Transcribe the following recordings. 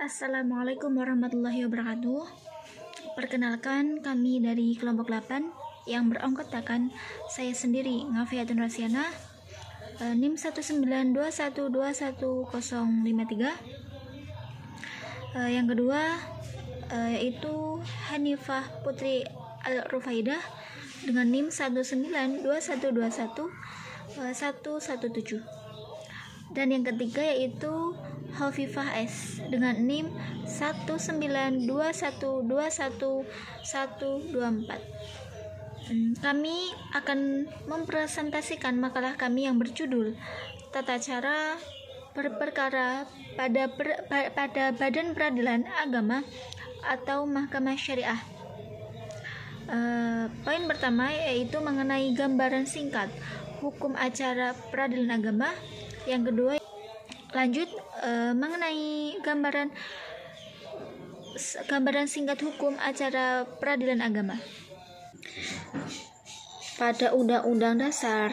Assalamualaikum warahmatullahi wabarakatuh. Perkenalkan, kami dari kelompok 8 yang beranggotakan saya sendiri, Ngafiatun Rasyana, NIM 19212121053. Yang kedua yaitu Hanifah Putri Al-Rufaidah dengan NIM 192121117. Dan yang ketiga yaitu Hovifah S dengan NIM 192121124. Kami akan mempresentasikan makalah kami yang berjudul Tata Cara Berperkara pada Badan Peradilan Agama atau Mahkamah Syariah. Poin pertama yaitu mengenai gambaran singkat hukum acara peradilan agama. Yang kedua lanjut mengenai gambaran singkat hukum acara peradilan agama. Pada Undang-Undang Dasar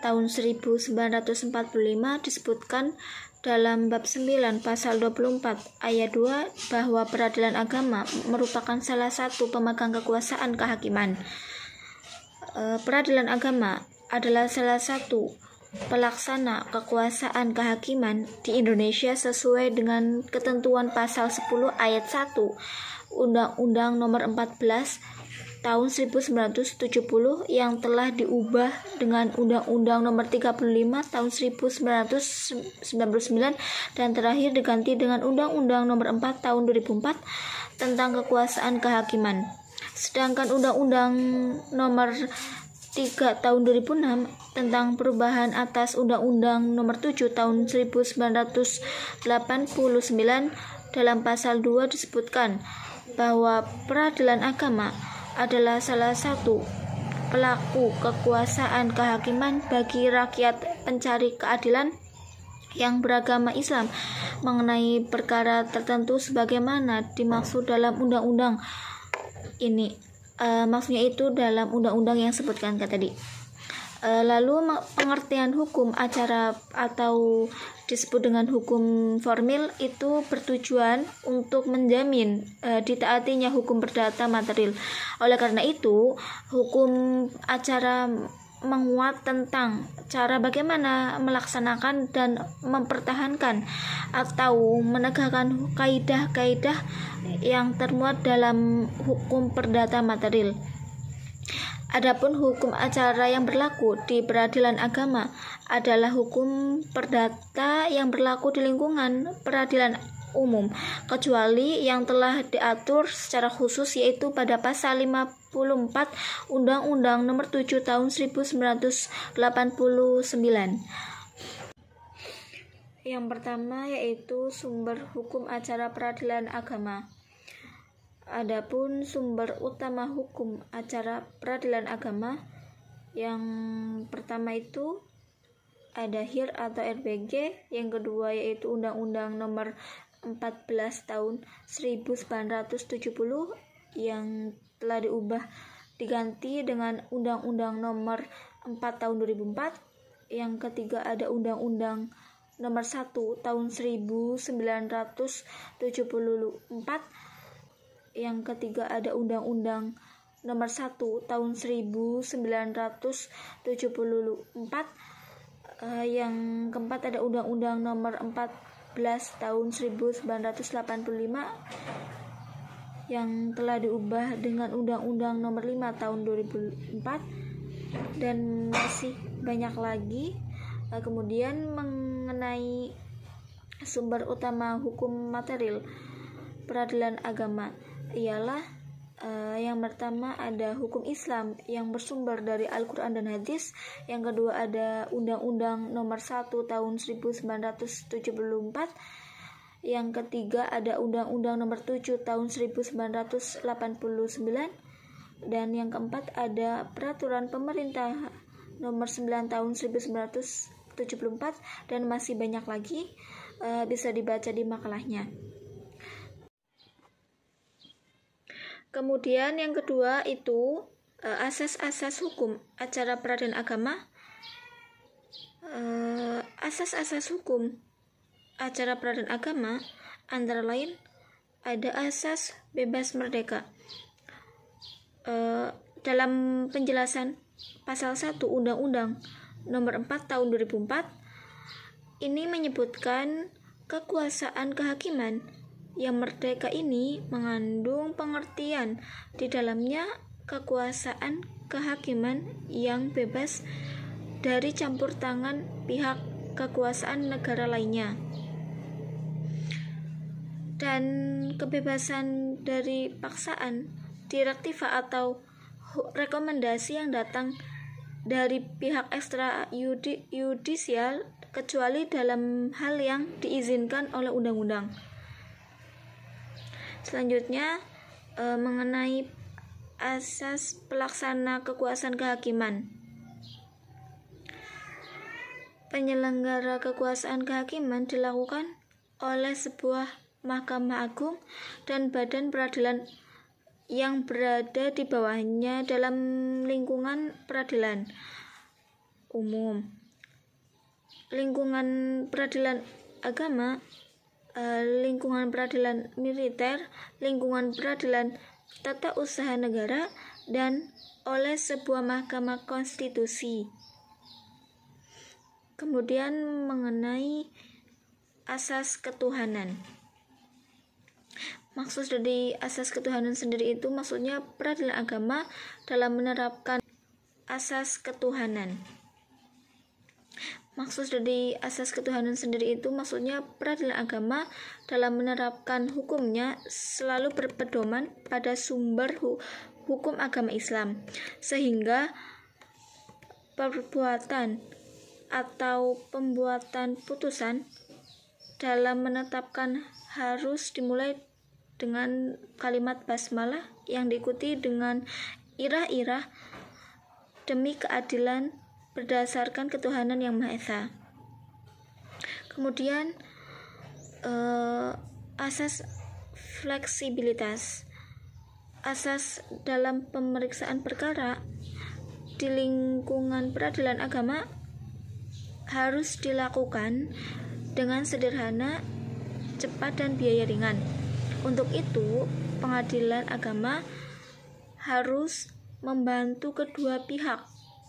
tahun 1945 disebutkan dalam bab 9 pasal 24 ayat 2 bahwa peradilan agama merupakan salah satu pemegang kekuasaan kehakiman. Peradilan agama adalah salah satu pelaksana kekuasaan kehakiman di Indonesia sesuai dengan ketentuan pasal 10 ayat 1 Undang-Undang Nomor 14 tahun 1970 yang telah diubah dengan Undang-Undang Nomor 35 tahun 1999 dan terakhir diganti dengan Undang-Undang Nomor 4 tahun 2004 tentang kekuasaan kehakiman. Sedangkan Undang-Undang Nomor 3 tahun 2006 tentang perubahan atas Undang-Undang Nomor 7 tahun 1989 dalam pasal 2 disebutkan bahwa peradilan agama adalah salah satu pelaku kekuasaan kehakiman bagi rakyat pencari keadilan yang beragama Islam mengenai perkara tertentu sebagaimana dimaksud dalam undang-undang ini. Maksudnya itu dalam undang-undang yang sebutkan tadi. Lalu pengertian hukum acara atau disebut dengan hukum formil itu bertujuan untuk menjamin ditaatinya hukum perdata material. Oleh karena itu, hukum acara menguat tentang cara bagaimana melaksanakan dan mempertahankan atau menegakkan kaidah-kaidah yang termuat dalam hukum perdata material. Adapun hukum acara yang berlaku di peradilan agama adalah hukum perdata yang berlaku di lingkungan peradilan umum, kecuali yang telah diatur secara khusus yaitu pada pasal 54 Undang-Undang Nomor 7 tahun 1989. Yang pertama yaitu sumber hukum acara peradilan agama. Adapun sumber utama hukum acara peradilan agama yang pertama itu ada HIR atau RBG, yang kedua yaitu Undang-Undang Nomor 14 tahun 1970 yang telah diganti dengan Undang-Undang Nomor 4 tahun 2004. Yang ketiga ada Undang-Undang Nomor 1 tahun 1974. Yang ketiga ada Undang-Undang Nomor 1 tahun 1974. Yang keempat ada Undang-Undang Nomor 14 tahun 1985 yang telah diubah dengan Undang-Undang Nomor 5 tahun 2004, dan masih banyak lagi. Kemudian mengenai sumber utama hukum material peradilan agama ialah yang pertama ada hukum Islam yang bersumber dari Al-Quran dan Hadis. Yang kedua ada Undang-Undang Nomor 1 tahun 1974. Yang ketiga ada Undang-Undang Nomor 7 tahun 1989. Dan yang keempat ada Peraturan Pemerintah Nomor 9 tahun 1974, dan masih banyak lagi, bisa dibaca di makalahnya. Kemudian yang kedua itu asas-asas hukum acara peradilan agama. Asas-asas hukum acara peradilan agama antara lain ada asas bebas merdeka. Dalam penjelasan pasal 1 Undang-Undang Nomor 4 Tahun 2004, ini menyebutkan kekuasaan kehakiman yang merdeka ini mengandung pengertian di dalamnya kekuasaan kehakiman yang bebas dari campur tangan pihak kekuasaan negara lainnya, dan kebebasan dari paksaan, direktiva atau rekomendasi yang datang dari pihak ekstrayudisial kecuali dalam hal yang diizinkan oleh undang-undang. Selanjutnya mengenai asas pelaksana kekuasaan kehakiman. Penyelenggara kekuasaan kehakiman dilakukan oleh sebuah Mahkamah Agung dan badan peradilan yang berada di bawahnya dalam lingkungan peradilan umum, lingkungan peradilan agama, lingkungan peradilan militer, lingkungan peradilan tata usaha negara, dan oleh sebuah mahkamah konstitusi. Kemudian mengenai asas ketuhanan. Maksud dari asas ketuhanan sendiri itu maksudnya peradilan agama dalam menerapkan asas ketuhanan. Maksud dari asas ketuhanan sendiri itu maksudnya peradilan agama dalam menerapkan hukumnya selalu berpedoman pada sumber hukum agama Islam, sehingga perbuatan atau pembuatan putusan dalam menetapkan harus dimulai dengan kalimat basmalah yang diikuti dengan irah-irah demi keadilan berdasarkan ketuhanan yang Maha Esa. Kemudian asas fleksibilitas. Asas dalam pemeriksaan perkara di lingkungan peradilan agama harus dilakukan dengan sederhana, cepat, dan biaya ringan. Untuk itu, pengadilan agama harus membantu kedua pihak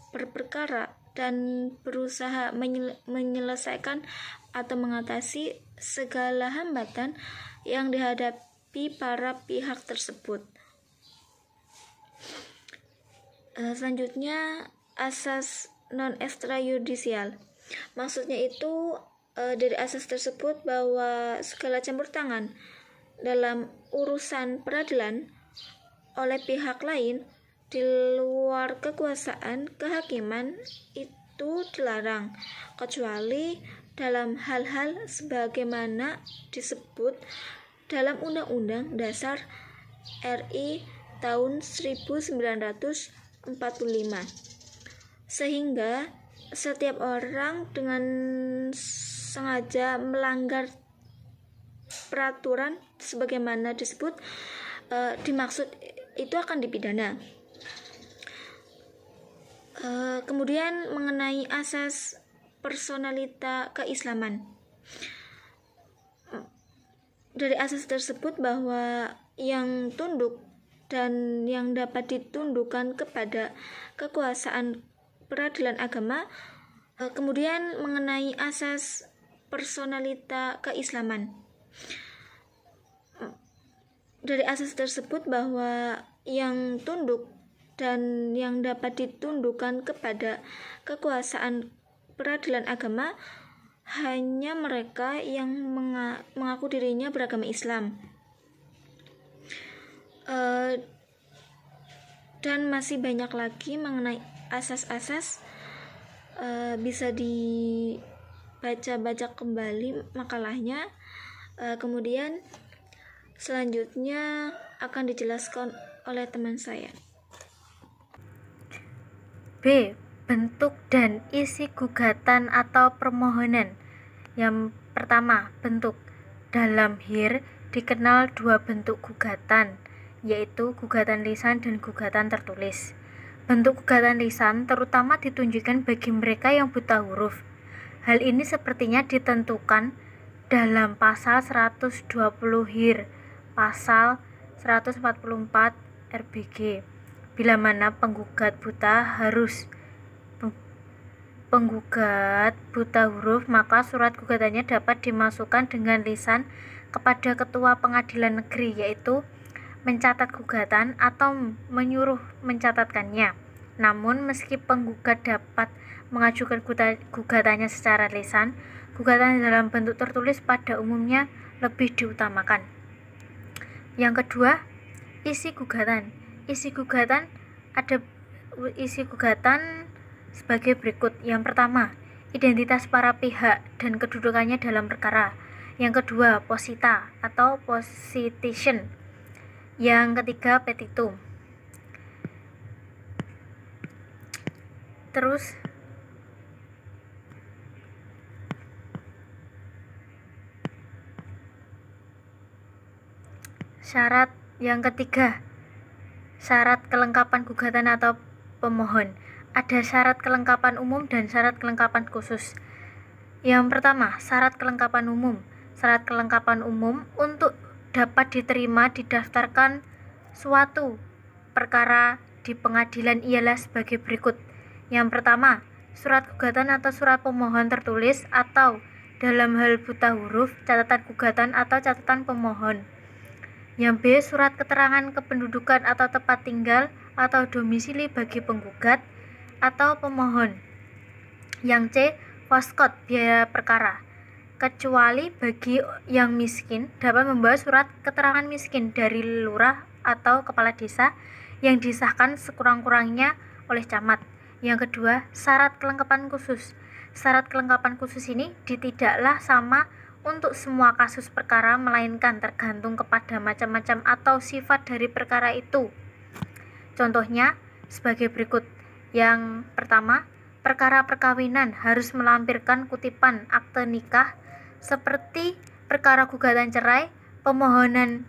berperkara dan berusaha menyelesaikan atau mengatasi segala hambatan yang dihadapi para pihak tersebut. Selanjutnya, asas non-ekstrayudisial. Maksudnya itu dari asas tersebut bahwa segala campur tangan dalam urusan peradilan oleh pihak lain di luar kekuasaan kehakiman itu dilarang, kecuali dalam hal-hal sebagaimana disebut dalam Undang-Undang Dasar RI tahun 1945, sehingga setiap orang dengan sengaja melanggar peraturan sebagaimana disebut dimaksud itu akan dipidana. Kemudian mengenai asas personalita keislaman. Dari asas tersebut bahwa yang tunduk dan yang dapat ditundukkan kepada kekuasaan peradilan agama. Kemudian mengenai asas personalita keislaman. Dari asas tersebut bahwa yang tunduk dan yang dapat ditundukkan kepada kekuasaan peradilan agama hanya mereka yang mengaku dirinya beragama Islam. Dan masih banyak lagi mengenai asas-asas, bisa dibaca-baca kembali makalahnya. Kemudian selanjutnya akan dijelaskan oleh teman saya. B. Bentuk dan isi gugatan atau permohonan. Yang pertama, bentuk. Dalam HIR dikenal dua bentuk gugatan, yaitu gugatan lisan dan gugatan tertulis. Bentuk gugatan lisan terutama ditunjukkan bagi mereka yang buta huruf. Hal ini sepertinya ditentukan dalam pasal 120 HIR pasal 144 RBG. Bila mana penggugat buta huruf, maka surat gugatannya dapat dimasukkan dengan lisan kepada Ketua Pengadilan Negeri, yaitu mencatat gugatan atau menyuruh mencatatkannya. Namun meski penggugat dapat mengajukan gugatannya secara lisan, gugatan dalam bentuk tertulis pada umumnya lebih diutamakan. Yang kedua, isi gugatan. Isi gugatan sebagai berikut. Yang pertama, identitas para pihak dan kedudukannya dalam perkara. Yang kedua, posita atau position. Yang ketiga, petitum. Terus syarat yang ketiga, syarat kelengkapan gugatan atau pemohon. Ada syarat kelengkapan umum dan syarat kelengkapan khusus. Yang pertama, syarat kelengkapan umum. Syarat kelengkapan umum untuk dapat diterima didaftarkan suatu perkara di pengadilan ialah sebagai berikut. Yang pertama, surat gugatan atau surat pemohon tertulis atau dalam hal buta huruf, catatan gugatan atau catatan pemohon. Yang B, surat keterangan kependudukan atau tempat tinggal atau domisili bagi penggugat atau pemohon. Yang C, foskot biaya perkara. Kecuali bagi yang miskin dapat membawa surat keterangan miskin dari lurah atau kepala desa yang disahkan sekurang-kurangnya oleh camat. Yang kedua, syarat kelengkapan khusus. Syarat kelengkapan khusus ini tidaklah sama untuk semua kasus perkara, melainkan tergantung kepada macam-macam atau sifat dari perkara itu. Contohnya sebagai berikut. Yang pertama, perkara perkawinan harus melampirkan kutipan akte nikah, seperti perkara gugatan cerai, pemohonan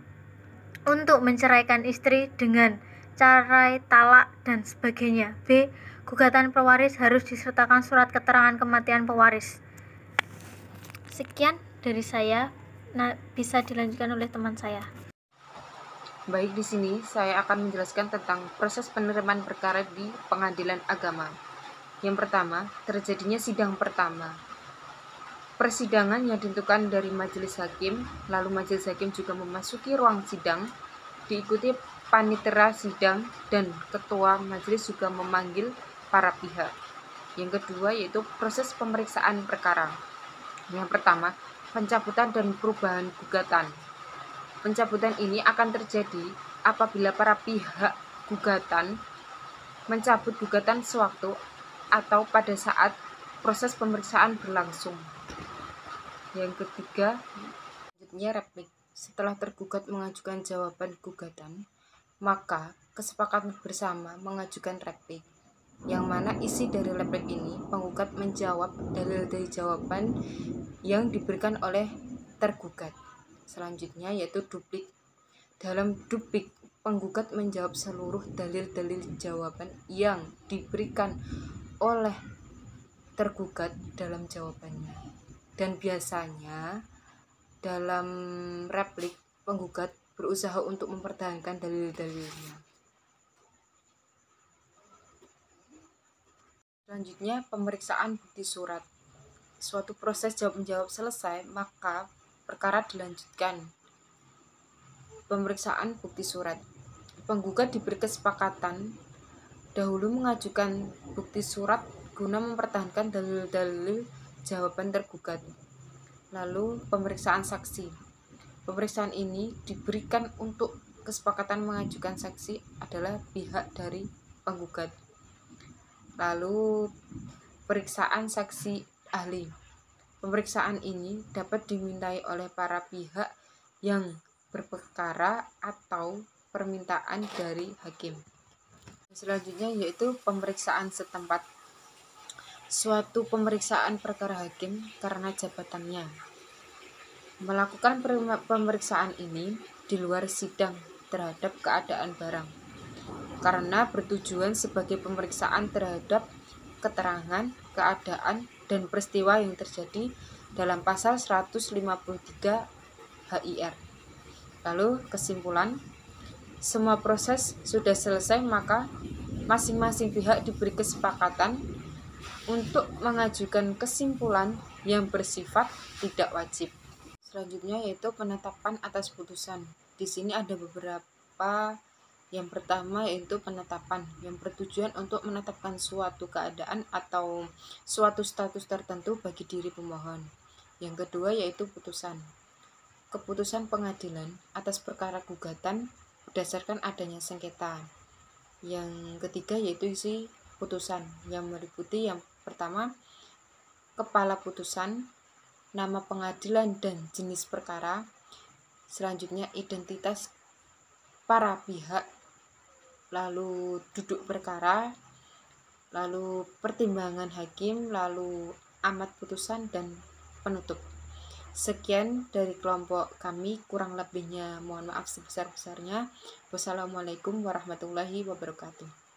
untuk menceraikan istri dengan cerai, talak, dan sebagainya. B, gugatan pewaris harus disertakan surat keterangan kematian pewaris. Sekian dari saya, bisa dilanjutkan oleh teman saya. Baik, di sini saya akan menjelaskan tentang proses penerimaan perkara di pengadilan agama. Yang pertama, terjadinya sidang pertama. Persidangan yang ditentukan dari majelis hakim, lalu majelis hakim juga memasuki ruang sidang, diikuti panitera sidang dan ketua majelis juga memanggil para pihak. Yang kedua yaitu proses pemeriksaan perkara. Yang pertama, pencabutan dan perubahan gugatan. Pencabutan ini akan terjadi apabila para pihak gugatan mencabut gugatan sewaktu atau pada saat proses pemeriksaan berlangsung. Yang ketiga, selanjutnya replik. Setelah tergugat mengajukan jawaban gugatan, maka kesepakatan bersama mengajukan replik, yang mana isi dari replik ini penggugat menjawab dalil dari jawaban yang diberikan oleh tergugat. Selanjutnya yaitu duplik. Dalam duplik, penggugat menjawab seluruh dalil-dalil jawaban yang diberikan oleh tergugat dalam jawabannya. Dan biasanya dalam replik, penggugat berusaha untuk mempertahankan dalil-dalilnya. Selanjutnya, pemeriksaan bukti surat. Suatu proses jawab-menjawab selesai, maka perkara dilanjutkan. Pemeriksaan bukti surat. Penggugat diberi kesepakatan dahulu mengajukan bukti surat guna mempertahankan dalil-dalil jawaban tergugat. Lalu pemeriksaan saksi. Pemeriksaan ini diberikan untuk kesepakatan mengajukan saksi adalah pihak dari penggugat. Lalu periksaan saksi ahli. Pemeriksaan ini dapat dimintai oleh para pihak yang berperkara atau permintaan dari hakim. Selanjutnya yaitu pemeriksaan setempat. Suatu pemeriksaan perkara hakim karena jabatannya. Melakukan pemeriksaan ini di luar sidang terhadap keadaan barang, karena bertujuan sebagai pemeriksaan terhadap keterangan, keadaan, dan peristiwa yang terjadi dalam pasal 153 HIR. Lalu kesimpulan, semua proses sudah selesai, maka masing-masing pihak diberi kesepakatan untuk mengajukan kesimpulan yang bersifat tidak wajib. Selanjutnya yaitu penetapan atas putusan. Di sini ada beberapa. Yang pertama yaitu penetapan yang bertujuan untuk menetapkan suatu keadaan atau suatu status tertentu bagi diri pemohon. Yang kedua yaitu putusan. Keputusan pengadilan atas perkara gugatan berdasarkan adanya sengketa. Yang ketiga yaitu isi putusan yang meliputi yang pertama kepala putusan, nama pengadilan dan jenis perkara. Selanjutnya identitas para pihak, lalu duduk perkara, lalu pertimbangan hakim, lalu amad putusan dan penutup. Sekian dari kelompok kami, kurang lebihnya mohon maaf sebesar-besarnya. Wassalamualaikum warahmatullahi wabarakatuh.